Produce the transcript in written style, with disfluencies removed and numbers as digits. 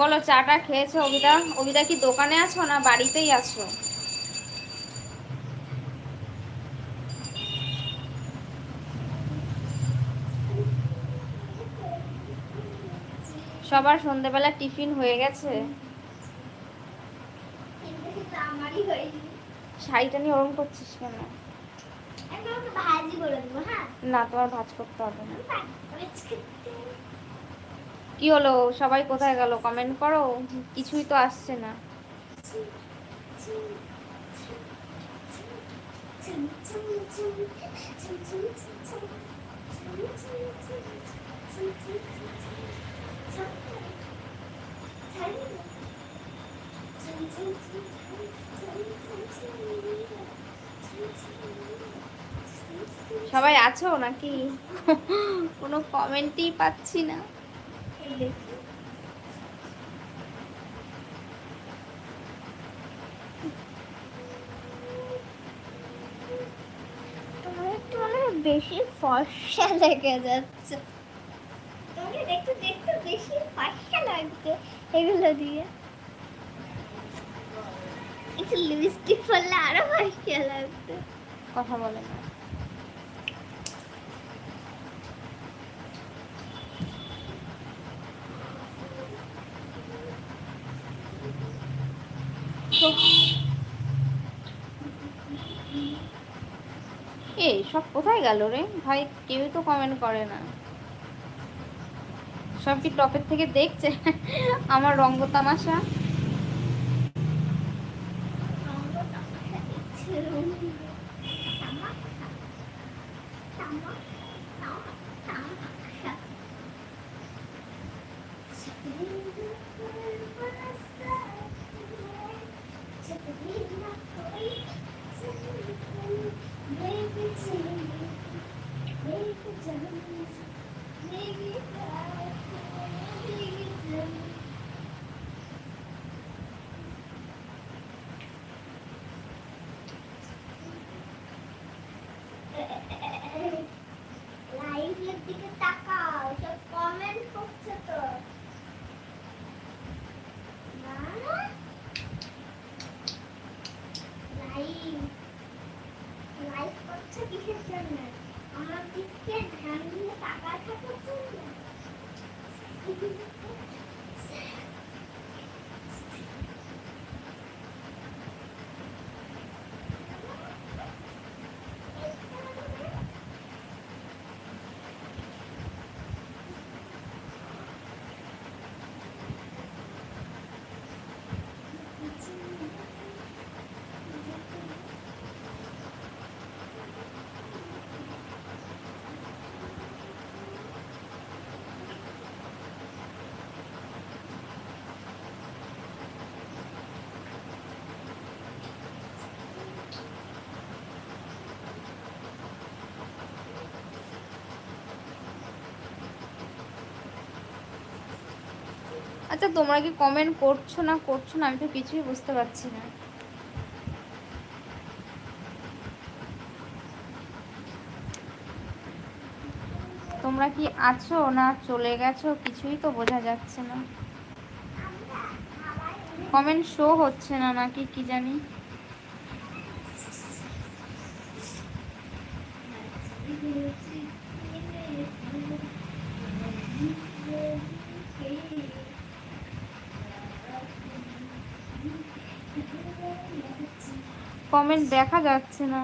বলো চাটা খেয়েছো অবিদা? অবিদা কি দোকানে আছো না বাড়িতেই আছো? সবার সন্ধ্যেবেলা টিফিন হয়ে গেছে? শাড়িটা নিয়ে ওরম করছিস কেন? না, তোমার ভাঁজ করতে হবে না। কি হলো, সবাই কোথায় গেল? কমেন্ট করো, কিছুই তো আসছে না। সবাই আছো নাকি? কোনো কমেন্টই পাচ্ছি না। তোমার একটু মনে হয় বেশি ফর্সা লেগে যাচ্ছে। তোমাকে দেখতে দেখতে বেশি ফর্সা লাগছে এগুলো দিয়ে। একটু লিপস্টিক পরলে আরো ফর্সা লাগছে। কথা বলে না। এই সব কোথায় গেল রে ভাই? কেউই তো কমেন্ট করে না। সব কি টপের থেকে দেখছে আমার রঙ্গ তামাশা? লাইভের দিকে তাকাও, সব কমেন্ট করছে তো। লাইভ লাইভ করছে কিসের জন্য? আমার দিকে ধ্যান দিয়ে তাকায় থাকার জন্য। আচ্ছা তোমরা কি কমেন্ট করছো না আমি তো কিছুই বুঝতে পারছি না। তোমরা কি আছো না চলে গেছো কিছুই তো বোঝা যাচ্ছে না। কমেন্ট শো হচ্ছে না নাকি কি জানি। কমেন্ট দেখা যাচ্ছে না।